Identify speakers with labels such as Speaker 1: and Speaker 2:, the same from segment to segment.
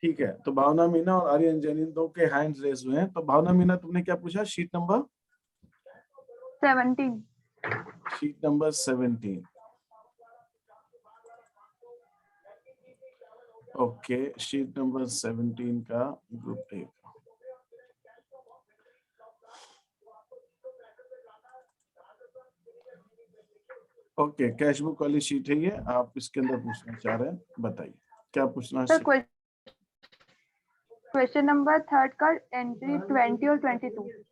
Speaker 1: ठीक है, तो भावना मीना और आर्यन जैनिन दो के हैंड्स रेज हुए हैं। तो भावना मीना तुमने क्या पूछा? Sheet number
Speaker 2: 17।
Speaker 1: Sheet number 17। Okay, sheet number 17 का group A. Okay, cash book वाली शीट है ये। आप इसके अंदर पूछना चाह रहे हैं, बताइए क्या पूछना है।
Speaker 2: सर क्वेश्चन नंबर 3 का एंट्री 20 और 22।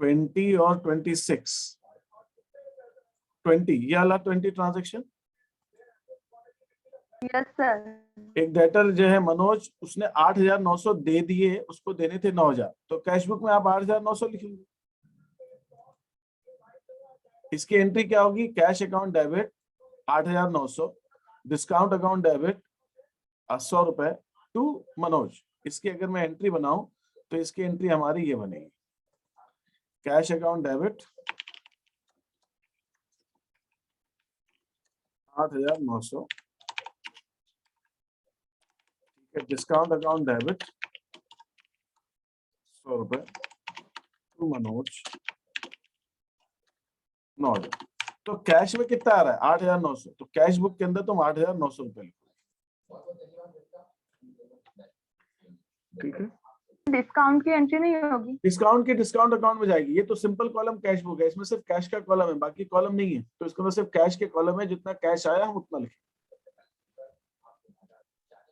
Speaker 1: 20 और 26। 20 ये वाला 20 ट्रांजेक्शन।
Speaker 2: Yes sir.
Speaker 1: एक डेटर जो है मनोज, उसने 8,900 दे दिए, उसको देने थे 9,000, तो कैश बुक में आप 8,900 लिखेंगे। इसकी एंट्री क्या होगी? Cash account debit 8,900, discount account debit 100 रुपए टू मनोज। इसकी अगर मैं एंट्री बनाऊं तो इसकी एंट्री हमारी ये बनेगी, cash account debit 8,900, discount account debit 100 रुपए टू मनोज 9,000। तो कैश में कितना आ रहा है? 8,900। तो कैश बुक के अंदर तुम 8,900 रुपए लिखो। ठीक है,
Speaker 2: डिस्काउंट की एंट्री नहीं होगी?
Speaker 1: डिस्काउंट की डिस्काउंट अकाउंट में जाएगी। ये तो सिंपल कॉलम कैश बुक है, इसमें सिर्फ कैश का कॉलम है, बाकी कॉलम नहीं है। तो इसके अंदर सिर्फ कैश के कॉलम है, जितना कैश आया हम उतना लिखें।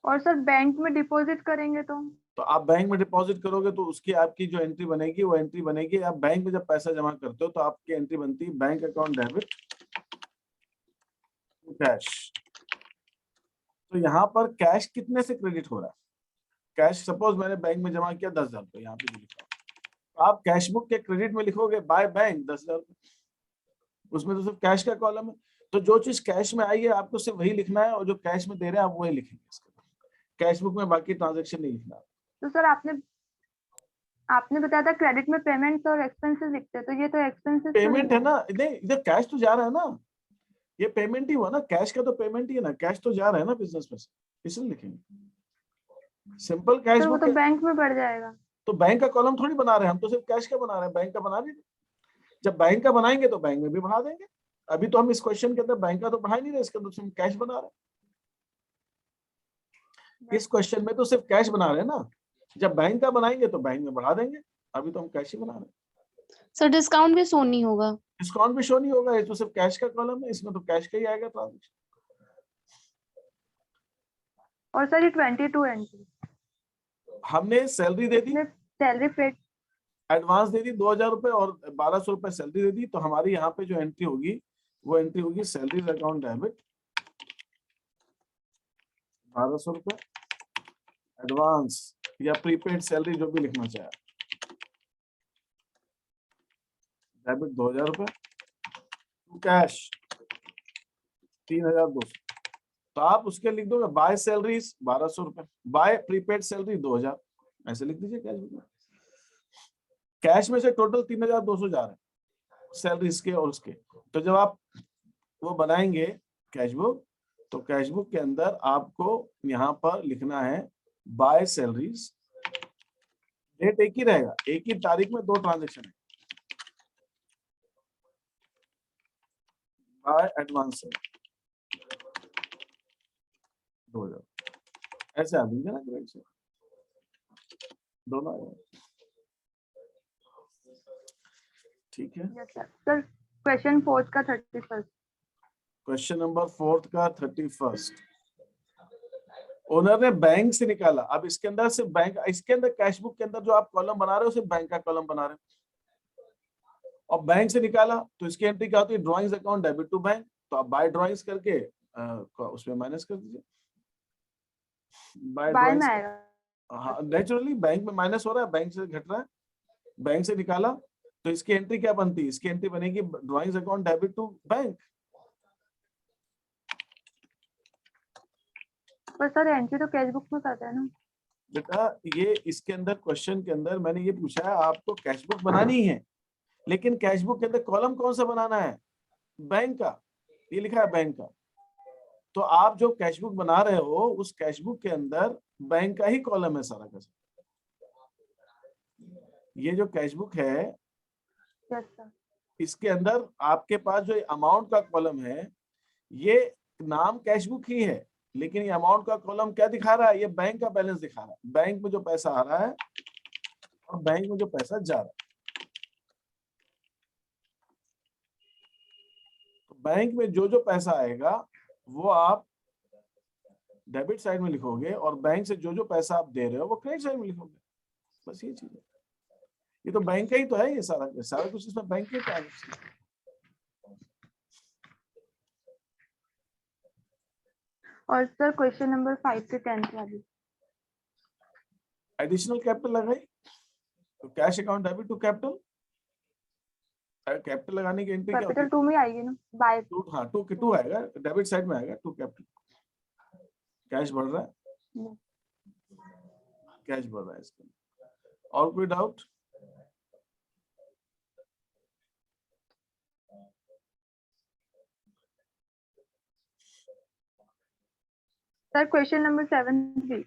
Speaker 2: और सर बैंक में डिपॉजिट करेंगे तो
Speaker 1: आप बैंक में डिपॉजिट करोगे तो उसकी आपकी जो एंट्री बनेगी वो एंट्री बनेगी। आप बैंक में जब पैसा जमा करते हो तो आपकी एंट्री बनती है बैंक अकाउंट डेबिट कैश। तो यहाँ पर कैश कितने से क्रेडिट हो रहा है? कैश सपोज मैंने बैंक में जमा किया 10,000 रुपये, यहाँ पे लिखा। तो आप कैश बुक के क्रेडिट में लिखोगे बाय बैंक 10,000 रुपये, उसमें तो सिर्फ कैश का कॉलम है। तो जो चीज कैश में आई है आपको सिर्फ वही लिखना है, और जो कैश में दे रहे हैं आप वही लिखेंगे। कैश बुक में बाकी ट्रांजेक्शन नहीं लिखना।
Speaker 2: तो सर आपने बताया था क्रेडिट में पेमेंट और एक्सपेंसेस लिखते हैं, तो ये तो एक्सपेंसेस
Speaker 1: पेमेंट है ना, नहीं इधर कैश तो जा रहा है ना, ये पेमेंट ही हुआ ना, कैश का तो पेमेंट ही है ना, कैश तो जा रहा है ना बिजनेस में से, इसलिए लिखेंगे सिंपल कैश
Speaker 2: सर, वो
Speaker 1: बुक
Speaker 2: तो
Speaker 1: है।
Speaker 2: बैंक में बढ़ जाएगा।
Speaker 1: तो बैंक का कॉलम थोड़ी बना रहे हैं हम, तो सिर्फ कैश का बना रहे हैं, बैंक का बना नहीं रहे। जब बैंक का बनाएंगे तो बैंक में भी बढ़ा देंगे। अभी तो हम इस क्वेश्चन के अंदर बैंक का तो बढ़ा ही नहीं रहे, इसके अंदर सिर्फ कैश बना रहे हैं। इस क्वेश्चन में तो सिर्फ कैश बना रहे हैं ना, जब बैंक का बनाएंगे तो बैंक में बढ़ा देंगे। अभी तो हम कैश ही बना रहे हैं।
Speaker 3: सर डिस्काउंट भी शो नहीं होगा?
Speaker 1: डिस्काउंट भी शो नहीं होगा, ये तो सिर्फ कैश का कॉलम है, इसमें तो कैश का ही आएगा ट्रांजेक्शन।
Speaker 2: और सर ये 22 एंट्री
Speaker 1: हमने सैलरी दे दी,
Speaker 2: सैलरी पेड
Speaker 1: एडवांस दे दी 2,000 रुपए और 1,200 रुपए सैलरी दे दी। तो हमारी यहाँ पे जो एंट्री होगी वो एंट्री होगी सैलरी अकाउंट डेबिट 1,200 रुपए, एडवांस या प्रीपेड सैलरी जो भी लिखना चाहे, डेबिट 2,000 रुपए, कैश 3,200। तो आप उसके लिख दोगे बाय सैलरीज 1,200 रुपए, बाय प्रीपेड सैलरी 2,000, ऐसे लिख दीजिए कैश बुक में। कैश में से टोटल 3,200 जा रहे हैं सैलरीज के और उसके। तो जब आप वो बनाएंगे कैश बुक, तो कैश बुक के अंदर आपको यहाँ पर लिखना है बाय सैलरीज, डेट एक ही रहेगा, एक ही तारीख में 2 ट्रांजेक्शन है, बाय एडवांस 2,000, ऐसे आ देंगे ना क्रेडिट से दोनों आएगा। ठीक है
Speaker 2: सर क्वेश्चन 4 का 31।
Speaker 1: क्वेश्चन नंबर 4 का 31। ओनर ने बैंक से निकाला। अब इसके अंदर सिर्फ बैंक, इसके अंदर कैश बुक के अंदर जो आप कॉलम बना रहे हो सिर्फ बैंक का कॉलम बना रहे हो, और बैंक से निकाला तो इसकी एंट्री क्या होती है? Drawings account debit to bank. तो आप बाय ड्रॉइंग्स करके उसमें माइनस कर दीजिए, बाय
Speaker 2: बाय में
Speaker 1: ड्रॉइंग्स।
Speaker 2: आएगा।
Speaker 1: हाँ नेचुरली बैंक में माइनस हो रहा है, बैंक से घट रहा है, बैंक से निकाला तो इसकी एंट्री क्या बनती है? इसकी एंट्री बनेगी drawings account debit to bank.
Speaker 2: पर सर एंट्री तो कैश बुक में करते हैं ना।
Speaker 1: बेटा ये इसके अंदर क्वेश्चन के अंदर मैंने ये पूछा है आपको कैश बुक बनानी है, लेकिन कैश बुक के अंदर कॉलम कौन सा बनाना है? बैंक का, ये लिखा है बैंक का। तो आप जो कैश बुक बना रहे हो उस कैश बुक के अंदर बैंक का ही कॉलम है सारा का सारा। ये जो कैश बुक है
Speaker 2: यस सर।
Speaker 1: इसके अंदर आपके पास जो अमाउंट का कॉलम है ये नाम कैश बुक ही है, लेकिन ये अमाउंट का कॉलम क्या दिखा रहा है? ये बैंक का बैलेंस दिखा रहा है, बैंक में जो पैसा आ रहा है और बैंक में जो पैसा जा रहा है। तो बैंक में जो जो पैसा आएगा वो आप डेबिट साइड में लिखोगे और बैंक से जो जो पैसा आप दे रहे हो वो क्रेडिट साइड में लिखोगे। बस ये चीज है। ये तो बैंक का ही तो है, ये सारा कुछ इसमें बैंक के ट्रांजेक्शन।
Speaker 2: और सर क्वेश्चन नंबर 5 से 10 वाली
Speaker 1: एडिशनल कैपिटल लगाई तो cash account debit to capital, capital लगाने की एंट्री क्या होती
Speaker 2: कैपिटल 2 में आएगी ना, बाय
Speaker 1: है? हाँ टू आएगा, डेबिट साइड में आएगा टू कैपिटल। कैश बढ़ रहा है, कैश बढ़ रहा है इसके अंदर। और कोई डाउट?
Speaker 2: सर क्वेश्चन नंबर 7 भी।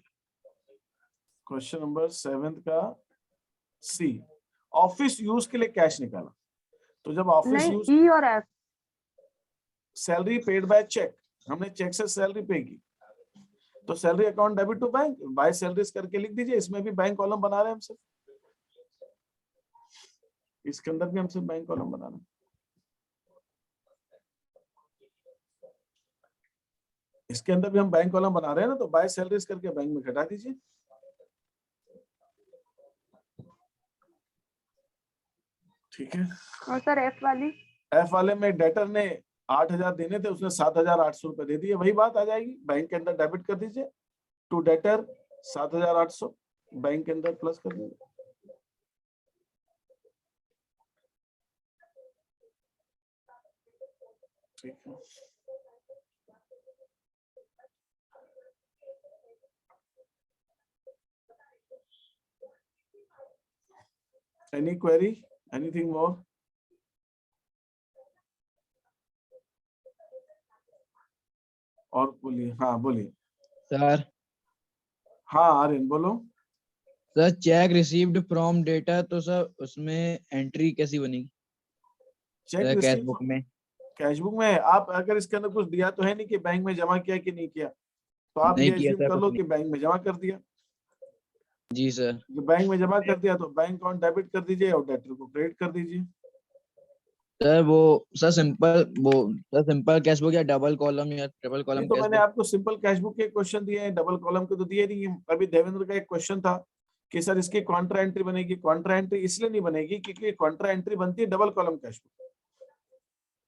Speaker 1: क्वेश्चन नंबर 7 का सी, ऑफिस यूज के लिए कैश निकाला। तो जब ऑफिस
Speaker 2: नहीं,
Speaker 1: यूज,
Speaker 2: ई और F.
Speaker 1: Salary paid by cheque, हमने चेक से सैलरी पे की तो salary account debit to bank, by salaries करके लिख दीजिए। इसमें भी बैंक कॉलम बना रहे हैं हमसे, इसके अंदर भी हमसे बैंक कॉलम बनाना है। इसके अंदर भी हम बैंक कॉलम बना रहे हैं ना, तो बाय सैलरीज करके बैंक में घटा दीजिए। ठीक है।
Speaker 2: और सर एफ वाली?
Speaker 1: एफ वाले में डेटर ने 8,000 देने थे, उसने 7,800 रुपए दे दिए, वही बात आ जाएगी। बैंक के अंदर डेबिट कर दीजिए टू डेटर 7,800, बैंक के अंदर प्लस कर दीजिए। ठीक है। Any query, anything more? और बोलिए, हाँ बोलिए।
Speaker 4: सर
Speaker 1: हाँ आर्यन बोलो।
Speaker 4: Sir check received from data, तो सर उसमें एंट्री कैसी बनेगी?
Speaker 1: चेक
Speaker 4: कैश
Speaker 1: रिसीव
Speaker 4: बुक में
Speaker 1: कैश बुक में आप अगर इसके अंदर कुछ दिया तो है नहीं कि बैंक में जमा किया कि नहीं किया, तो आप
Speaker 4: नहीं
Speaker 1: ये
Speaker 4: किया
Speaker 1: assume
Speaker 4: सर,
Speaker 1: कर
Speaker 4: कुछ
Speaker 1: लो
Speaker 4: नहीं।
Speaker 1: कि बैंक में जमा कर दिया।
Speaker 4: जी सर।
Speaker 1: जो बैंक में जमा कर दिया तो बैंक अकाउंट डेबिट कर दीजिए और डेटर को क्रेडिट कर दीजिए।
Speaker 4: सर वो सर सिंपल कैश बुक या डबल कॉलम या ट्रिपल
Speaker 1: नहीं
Speaker 4: कॉलम
Speaker 1: तो
Speaker 4: कैश
Speaker 1: मैंने
Speaker 4: बुक?
Speaker 1: आपको सिंपल कैश बुक के क्वेश्चन दिए हैं, डबल कॉलम के तो दिए नहीं है। अभी देवेंद्र का एक क्वेश्चन था कि सर इसकी कॉन्ट्रा एंट्री बनेगी। कॉन्ट्रा एंट्री इसलिए नहीं बनेगी क्योंकि कॉन्ट्रा एंट्री बनती है डबल कॉलम कैश बुक।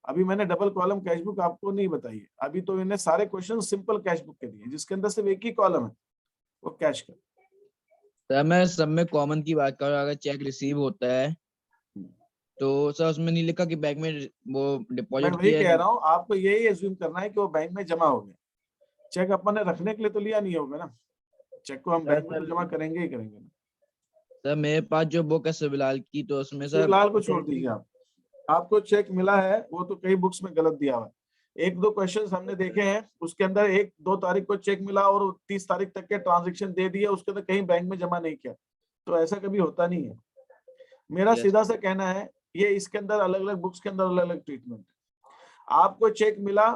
Speaker 1: अभी मैंने डबल कॉलम कैश बुक आपको नहीं बताई है, अभी तो इन्हें सारे क्वेश्चन सिंपल कैश बुक के दिए जिसके अंदर सिर्फ एक ही कॉलम है वो कैश का।
Speaker 4: सर मैं सब में कॉमन की बात कर रहा हूँ, अगर चेक रिसीव होता है तो सर उसमें नहीं लिखा कि बैंक में वो
Speaker 1: मैं
Speaker 4: डिपॉजिट
Speaker 1: वही
Speaker 4: किया
Speaker 1: कह
Speaker 4: है?
Speaker 1: रहा हूँ, आपको यही एज्यूम करना है कि वो बैंक में जमा हो गया। चेक अपन ने रखने के लिए तो लिया नहीं होगा ना, चेक को हम बैंक में तो जमा करेंगे ही करेंगे ना।
Speaker 4: सर मेरे पास जो बुक है सिविलाल की, तो उसमें सर
Speaker 1: शिवलाल को छोड़ दीजिए आप, आपको चेक मिला है वो तो कई बुक्स में गलत दिया हुआ है। एक दो क्वेश्चंस हमने देखे हैं उसके अंदर 1-2 तारीख को चेक मिला और 30 तारीख तक के ट्रांजैक्शन दे दिए, उसके अंदर कहीं बैंक में जमा नहीं किया, तो ऐसा कभी होता नहीं है। मेरा
Speaker 4: Yes.
Speaker 1: सीधा सा कहना है ये इसके अंदर अलग अलग बुक्स के अंदर अलग अलग ट्रीटमेंट है। आपको चेक मिला,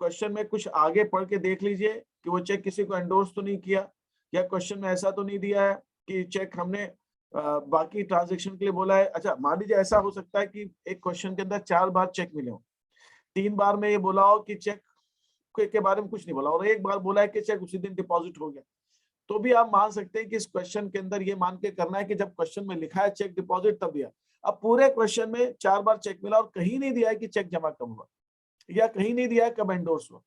Speaker 1: क्वेश्चन में कुछ आगे पढ़ के देख लीजिए कि वो चेक किसी को एंडोर्स तो नहीं किया, या क्वेश्चन में ऐसा तो नहीं दिया है कि चेक हमने बाकी ट्रांजैक्शन के लिए बोला है। अच्छा मान लीजिए ऐसा हो सकता है कि एक क्वेश्चन के अंदर 4 बार चेक मिले हो, 3 बार में ये बोला हो कि चेक के बारे में कुछ नहीं बोला और एक बार बोला है कि चेक उसी दिन डिपॉजिट हो गया, तो भी आप मान सकते हैं कि इस क्वेश्चन के अंदर ये मान के करना है कि जब क्वेश्चन में लिखा है चेक डिपॉजिट तब दिया। अब पूरे क्वेश्चन में 4 बार चेक मिला और कहीं नहीं दिया है कि चेक जमा कब हुआ या कहीं नहीं दिया है कब एंडोर्स हुआ,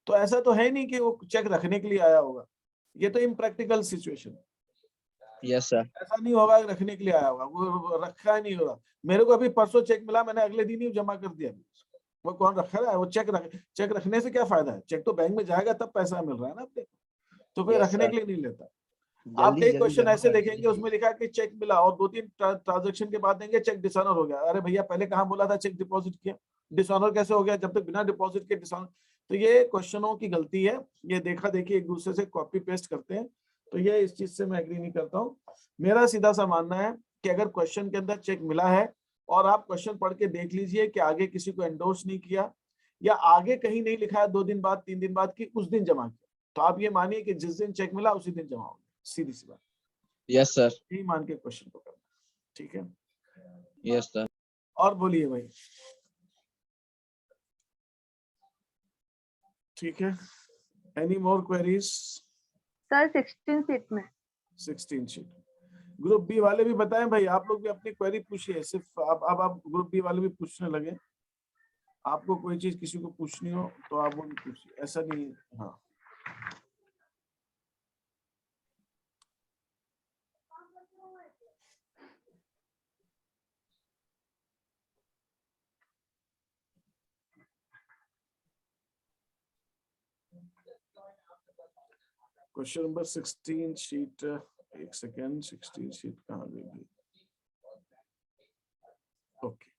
Speaker 1: तो ऐसा तो है नहीं कि वो चेक रखने के लिए आया होगा। ये तो इम्प्रैक्टिकल सिचुएशन,
Speaker 4: यस सर।
Speaker 1: ऐसा नहीं होगा रखने के लिए आया होगा, वो रखा ही नहीं होगा। मेरे को अभी परसों चेक मिला, मैंने अगले दिन ही जमा कर दिया। वो कौन रखा है? वो चेक रखने से क्या फायदा है? चेक तो बैंक में जाएगा तब पैसा मिल रहा है ना अपने, तो फिर रखने के लिए नहीं लेता। आप एक क्वेश्चन ऐसे देखेंगे उसमें लिखा है कि चेक मिला और 2-3 ट्रांजैक्शन के बाद देंगे चेक डिसऑनर हो गया। अरे भैया पहले कहाँ बोला था चेक डिपॉजिट किया? डिसऑनर कैसे हो गया जब तक बिना डिपॉजिट के डिसऑनर? तो ये क्वेश्चनों की गलती है, ये देखा देखी एक दूसरे से कॉपी पेस्ट करते हैं, तो ये इस चीज से मैं एग्री नहीं करता हूँ। मेरा सीधा सा मानना है कि अगर क्वेश्चन के अंदर चेक मिला है और आप क्वेश्चन पढ़ के देख लीजिए कि आगे किसी को एंडोर्स नहीं किया या आगे कहीं नहीं लिखा है 2 दिन बाद 3 दिन बाद की उस दिन जमा किया, तो आप ये मानिए कि जिस दिन चेक मिला उसी दिन जमा होगा, सीधी सी बात।
Speaker 4: Yes sir.
Speaker 1: यही मान के क्वेश्चन को करना, ठीक है?
Speaker 4: Yes sir.
Speaker 1: और बोलिए भाई, ठीक है? Any more queries?
Speaker 2: Sir 16 seat में
Speaker 1: 16 शीट। ग्रुप बी वाले भी बताएं भाई, आप लोग भी अपनी क्वेरी पूछिए, सिर्फ अब आप ग्रुप बी वाले भी पूछने लगे। आपको कोई चीज किसी को पूछनी हो तो आप वो भी पूछिए, ऐसा नहीं है। हाँ क्वेश्चन नंबर 16 शीट, एक सेकेंड, 16 शीट कहाँ गई? ओके,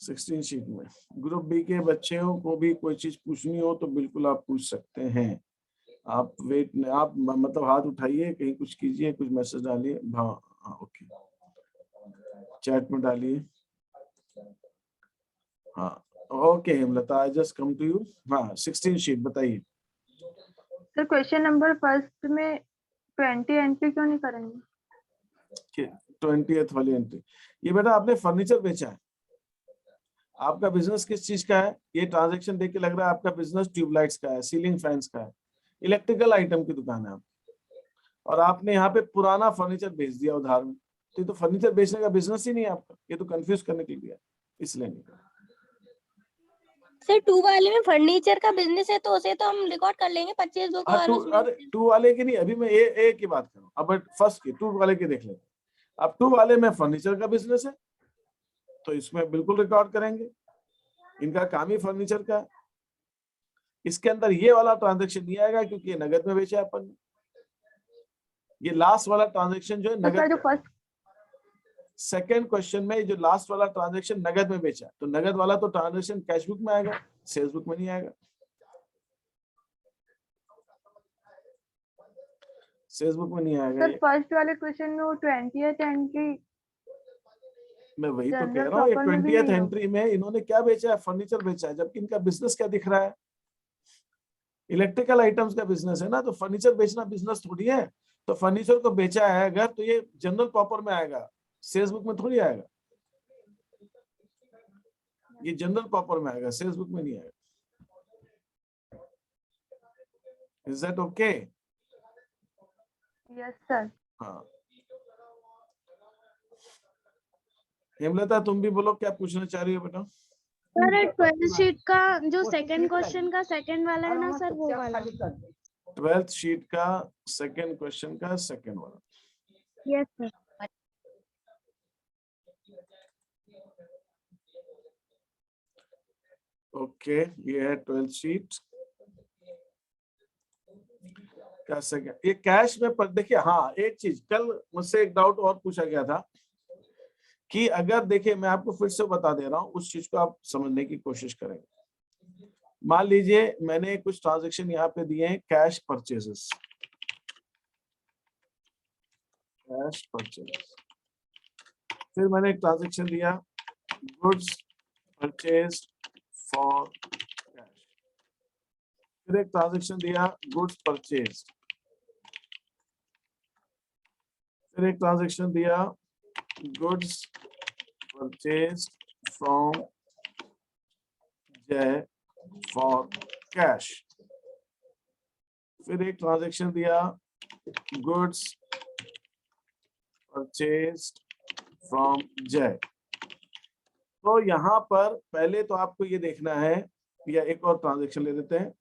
Speaker 1: 16 शीट में ग्रुप बी के बच्चों को भी कोई चीज पूछनी हो तो बिल्कुल आप पूछ सकते हैं। आप वेट, आप मतलब हाथ उठाइए, कहीं कुछ कीजिए, कुछ मैसेज डालिए। हाँ ओके, चैट में डालिए। हाँ okay Hemlata, I just come to you. हाँ 16 शीट बताइए।
Speaker 2: सर क्वेश्चन नंबर फर्स्ट में 20 एंट्री क्यों नहीं करेंगे?
Speaker 1: 20th वाली एंट्री, ये बेटा आपने फर्नीचर बेचा है, आपका बिजनेस किस चीज का है? ये ट्रांजैक्शन देख के लग रहा है आपका बिजनेस ट्यूबलाइट्स का है, सीलिंग फैंस का है, इलेक्ट्रिकल आइटम की दुकान है आपकी, और आपने यहाँ पे पुराना फर्नीचर बेच दिया उधार में, तो ये तो फर्नीचर बेचने का बिजनेस ही नहीं है आपका, ये तो कंफ्यूज करने के लिए है, इसलिए नहीं।
Speaker 5: सर 2 वाले में फर्नीचर का बिजनेस है तो उसे तो हम रिकॉर्ड कर लेंगे 25 बुक और उसमें
Speaker 1: अरे 2 वाले की नहीं, अभी मैं ए की बात कर रहा हूँ, अब फर्स्ट की 2 वाले की देख लेते हैं। अब 2 वाले में फर्नीचर का बिजनेस है तो इसमें बिल्कुल रिकॉर्ड करेंगे, इनका काम ही फर्नीचर का है। इसके अंदर ये वाला ट्रांजैक्शन नहीं आएगा क्योंकि ये नगद में बेचा है अपन ने। ये लास्ट वाला ट्रांजैक्शन जो है
Speaker 2: तो सर जो
Speaker 1: नगद,
Speaker 2: फर्स्ट
Speaker 1: सेकंड क्वेश्चन में जो लास्ट वाला ट्रांजैक्शन नगद में बेचा, तो नगद वाला तो ट्रांजैक्शन कैश बुक में आएगा, सेल्स बुक में नहीं आएगा। सेल्स बुक में नहीं आएगा।
Speaker 2: सर फर्स्ट वाले क्वेश्चन में वो 20th एंट्री
Speaker 1: मैं वही तो कह
Speaker 2: जनरल
Speaker 1: रहा हूँ, ये
Speaker 2: प्रॉपर में भी
Speaker 1: 20th
Speaker 2: नहीं
Speaker 1: एंट्री में इन्होंने क्या बेचा है? फर्नीचर बेचा है, जबकि इनका बिजनेस क्या दिख रहा है? इलेक्ट्रिकल आइटम्स का बिजनेस है ना, तो फर्नीचर बेचना बिजनेस थोड़ी है। तो फर्नीचर को बेचा है अगर, तो ये जनरल प्रॉपर में आएगा, सेल्स बुक में थोड़ी आएगा। ये जनरल प्रॉपर में आएगा, सेल्स बुक में नहीं आएगा। Is that okay?
Speaker 2: Yes sir.
Speaker 1: हाँ हेमलता, तुम भी बोलो, क्या पूछना चाह रही हो बेटा?
Speaker 3: सर 12 शीट का जो सेकंड क्वेश्चन का सेकंड वाला है ना सर, वो वाला।
Speaker 1: 12th शीट का सेकंड क्वेश्चन का सेकंड वाला।
Speaker 3: Yes sir.
Speaker 1: ओके, ये है 12th शीट का सेकंड। ये कैश में पर देखिए, हाँ एक चीज कल मुझसे एक डाउट और पूछा गया था कि अगर देखिए, मैं आपको फिर से बता दे रहा हूँ, उस चीज को आप समझने की कोशिश करेंगे। मान लीजिए मैंने कुछ ट्रांजैक्शन यहाँ पे दिए हैं, कैश परचेजेस, कैश परचेजेस, फिर मैंने एक ट्रांजैक्शन दिया गुड्स परचेज फॉर कैश, फिर एक ट्रांजैक्शन दिया गुड्स परचेज, फिर एक ट्रांजैक्शन दिया गुड्स परचेज फ्रॉम जय फॉर कैश, फिर एक ट्रांजैक्शन दिया गुड्स परचेज फ्रॉम जय। तो यहाँ पर पहले तो आपको ये देखना है, या एक और ट्रांजैक्शन ले लेते हैं,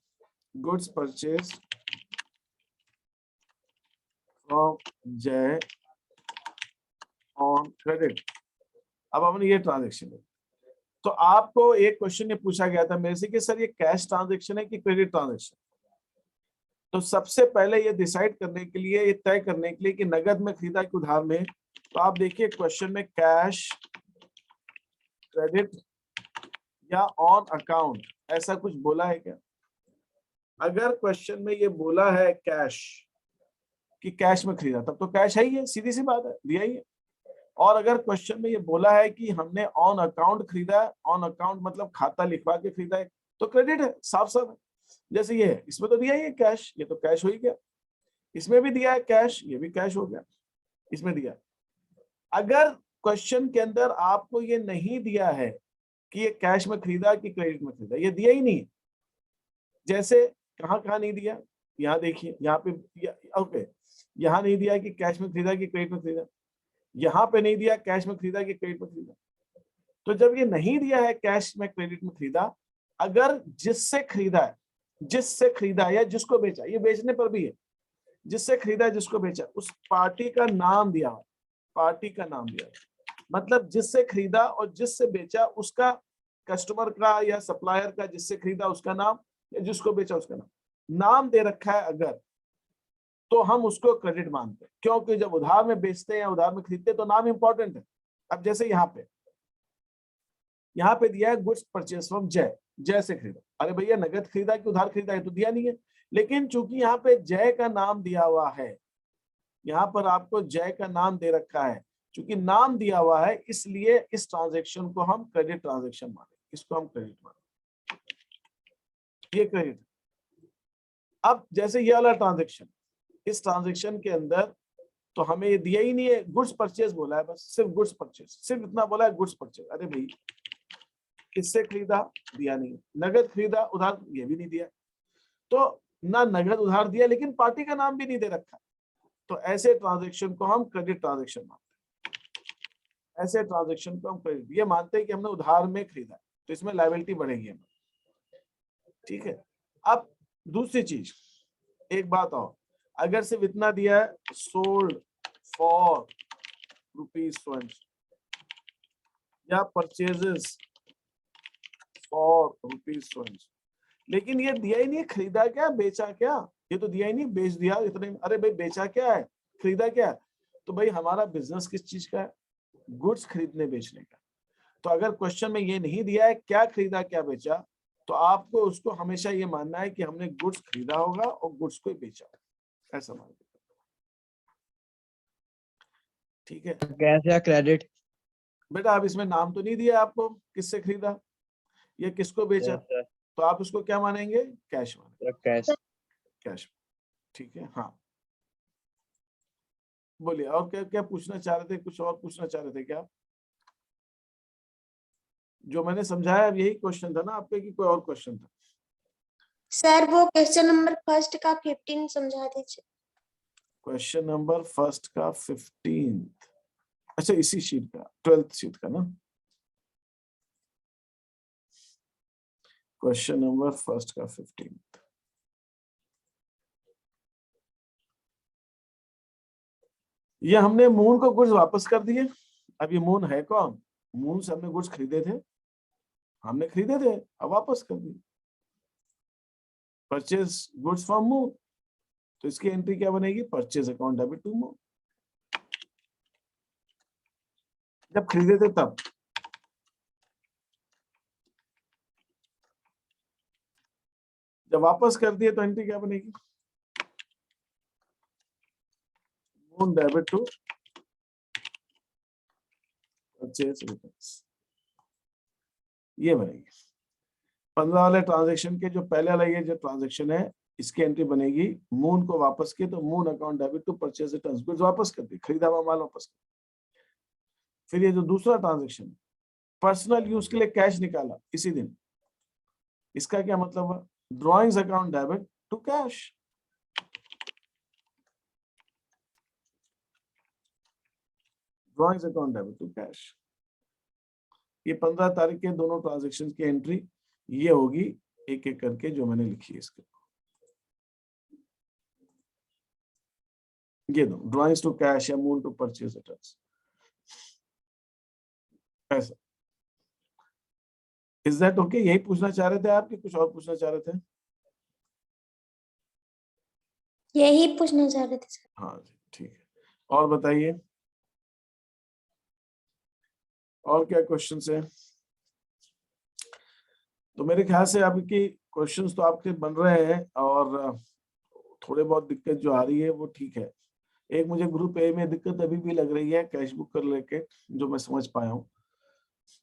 Speaker 1: गुड्स परचेज फ्रॉम जय ऑन क्रेडिट। अब हमने ये ट्रांजैक्शन लिया, तो आपको एक क्वेश्चन ये पूछा गया था मेरे से कि सर ये कैश ट्रांजैक्शन है कि क्रेडिट ट्रांजैक्शन? तो सबसे पहले ये डिसाइड करने के लिए, ये तय करने के लिए कि नगद में खरीदा कि उधार में, तो आप देखिए क्वेश्चन में कैश, क्रेडिट या ऑन अकाउंट, ऐसा कुछ बोला है क्या? अगर क्वेश्चन में ये बोला है कैश, कि कैश में खरीदा, तब तो कैश है ही है, सीधी सी बात है, दिया ही है। और अगर क्वेश्चन में ये बोला है कि हमने ऑन अकाउंट खरीदा है, ऑन अकाउंट मतलब खाता लिखवा के खरीदा है, तो क्रेडिट है, साफ साफ है। जैसे ये है, इसमें तो दिया ही है कैश, ये तो कैश हो ही गया। इसमें भी दिया है कैश, ये भी कैश हो गया, इसमें दिया। अगर क्वेश्चन के अंदर आपको ये नहीं दिया है कि ये कैश में खरीदा कि क्रेडिट में खरीदा, ये दिया ही नहीं है। जैसे कहाँ नहीं दिया, यहाँ देखिए, यहाँ पे ओके, यहाँ नहीं दिया कि कैश में खरीदा कि क्रेडिट में खरीदा, यहाँ पे नहीं दिया कैश में खरीदा कि क्रेडिट में खरीदा। तो जब ये नहीं दिया है कैश में क्रेडिट में खरीदा, अगर जिससे खरीदा या जिसको बेचा, ये बेचने पर भी है, जिससे खरीदा जिसको बेचा, उस पार्टी का नाम दिया हुआ, पार्टी का नाम दिया हुआ, मतलब जिससे खरीदा और जिससे बेचा उसका, कस्टमर का या सप्लायर का, जिससे खरीदा उसका नाम या जिसको बेचा उसका नाम दे रखा है अगर, तो हम उसको क्रेडिट मानते हैं। क्योंकि जब उधार में बेचते हैं या उधार में खरीदते हैं तो नाम इंपॉर्टेंट है। अब जैसे यहाँ पे दिया है गुड्स परचेज फ्रॉम जय से खरीदा। अरे भैया नगद खरीदा कि उधार खरीदा है तो दिया नहीं है, लेकिन चूंकि यहाँ पे जय का नाम दिया हुआ है, यहाँ पर आपको जय का नाम दे रखा है, चूंकि नाम दिया हुआ है इसलिए इस ट्रांजेक्शन को हम क्रेडिट ट्रांजेक्शन माने, इसको हम क्रेडिट माने, ये क्रेडिट। अब जैसे ये वाला ट्रांजेक्शन, इस ट्रांजेक्शन के अंदर तो हमें ये दिया ही नहीं है, गुड्स परचेज बोला है, बस सिर्फ गुड्स परचेज, सिर्फ इतना बोला है गुड्स परचेज। अरे भाई किससे खरीदा, दिया नहीं, नगद खरीदा उधार, ये भी नहीं दिया, तो ना नगद उधार दिया लेकिन पार्टी का नाम भी नहीं दे रखा, तो ऐसे ट्रांजेक्शन को हम क्रेडिट ट्रांजेक्शन मानते हैं। ऐसे ट्रांजेक्शन को हम क्रेडिट ये मानते हैं कि हमने उधार में खरीदा, तो इसमें लायबिलिटी बढ़ेगी हमें, ठीक है। अब दूसरी चीज, एक बात और, अगर सिर्फ इतना दिया है सोल्ड फॉर रुपीज या परचेजेस फॉर रुपीज, लेकिन ये दिया ही नहीं खरीदा क्या बेचा क्या, ये तो दिया ही नहीं, बेच दिया इतने। अरे भाई बेचा क्या है, खरीदा क्या है? तो भाई हमारा बिजनेस किस चीज का है, गुड्स खरीदने बेचने का। तो अगर क्वेश्चन में ये नहीं दिया है क्या खरीदा क्या बेचा, तो आपको उसको हमेशा ये मानना है कि हमने गुड्स खरीदा होगा और गुड्स को बेचा, ऐसा मान, ठीक है।
Speaker 4: कैश या क्रेडिट?
Speaker 1: बेटा अब इसमें नाम तो नहीं दिया आपको किससे खरीदा या किसको बेचा, तो आप उसको क्या मानेंगे, कैश मानेंगे, कैश, ठीक है। हाँ बोलिए, और क्या क्या पूछना चाह रहे थे, कुछ और पूछना चाह रहे थे क्या? जो मैंने समझाया अब यही क्वेश्चन था ना आपके, कि कोई और क्वेश्चन था?
Speaker 6: सर वो क्वेश्चन नंबर फर्स्ट का 15 समझा दीजिए।
Speaker 1: क्वेश्चन नंबर फर्स्ट का 15, अच्छा इसी शीट का 12th शीट का ना, क्वेश्चन नंबर फर्स्ट का 15। ये हमने मून को गुड्स वापस कर दिए। अब ये मून है कौन, मून से हमने गुड्स खरीदे थे, अब वापस कर दिए, परचेज गुड्स फ्रॉम मून, तो इसकी एंट्री क्या बनेगी, purchase account debit to Moon. जब खरीदे थे तब, जब वापस कर दिए तो एंट्री क्या बनेगी, Moon debit to purchase returns, ये बनेगी। 15 वाले ट्रांजेक्शन के जो पहले वाला ये जो ट्रांजेक्शन है, इसकी एंट्री बनेगी मून को वापस किए तो Moon account debit to purchase returns, goods वापस कर दी, खरीदा हुआ माल वापस कर। फिर ये जो दूसरा ट्रांजेक्शन पर्सनल यूज के लिए कैश निकाला इसी दिन, इसका क्या मतलब हुआ, drawings account debit to cash, drawings account debit to cash. ये 15 तारीख के दोनों ट्रांजेक्शन की एंट्री ये होगी, एक एक करके जो मैंने लिखी है इसके, ये दो ड्रॉइंग्स टू कैश या मून टू परचेज रिटर्न्स, ऐसा। Is that okay? यही पूछना चाह रहे थे आप कि कुछ और पूछना चाह रहे थे?
Speaker 6: यही पूछना चाह रहे थे सर।
Speaker 1: हाँ जी ठीक है, और बताइए और क्या क्वेश्चन है? तो मेरे ख्याल से आपकी क्वेश्चंस तो आपके बन रहे हैं और थोड़े बहुत दिक्कत जो आ रही है वो ठीक है। एक मुझे ग्रुप ए में दिक्कत अभी भी लग रही है कैश बुक कर लेके, जो मैं समझ पाया हूँ,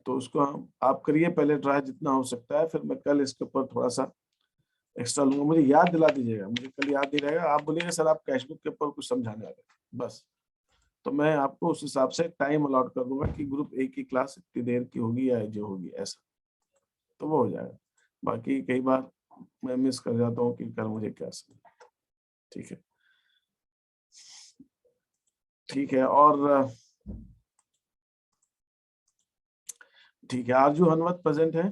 Speaker 1: तो उसको आप करिए पहले ट्राई जितना हो सकता है, फिर मैं कल इसके ऊपर थोड़ा सा एक्स्ट्रा लूंगा। मुझे याद दिला दीजिएगा, मुझे कल याद नहीं रहेगा, आप बोलिएगा सर आप कैश बुक के ऊपर कुछ समझाने वाले बस, तो मैं आपको उस हिसाब से टाइम अलॉट कर दूंगा कि ग्रुप ए की क्लास इतनी देर की होगी या जो होगी ऐसा, तो वो हो जाएगा। बाकी कई बार मैं मिस कर जाता हूँ कि कल मुझे क्या समझ। ठीक है, ठीक है। और ठीक है, आरजू हनवत प्रेजेंट है।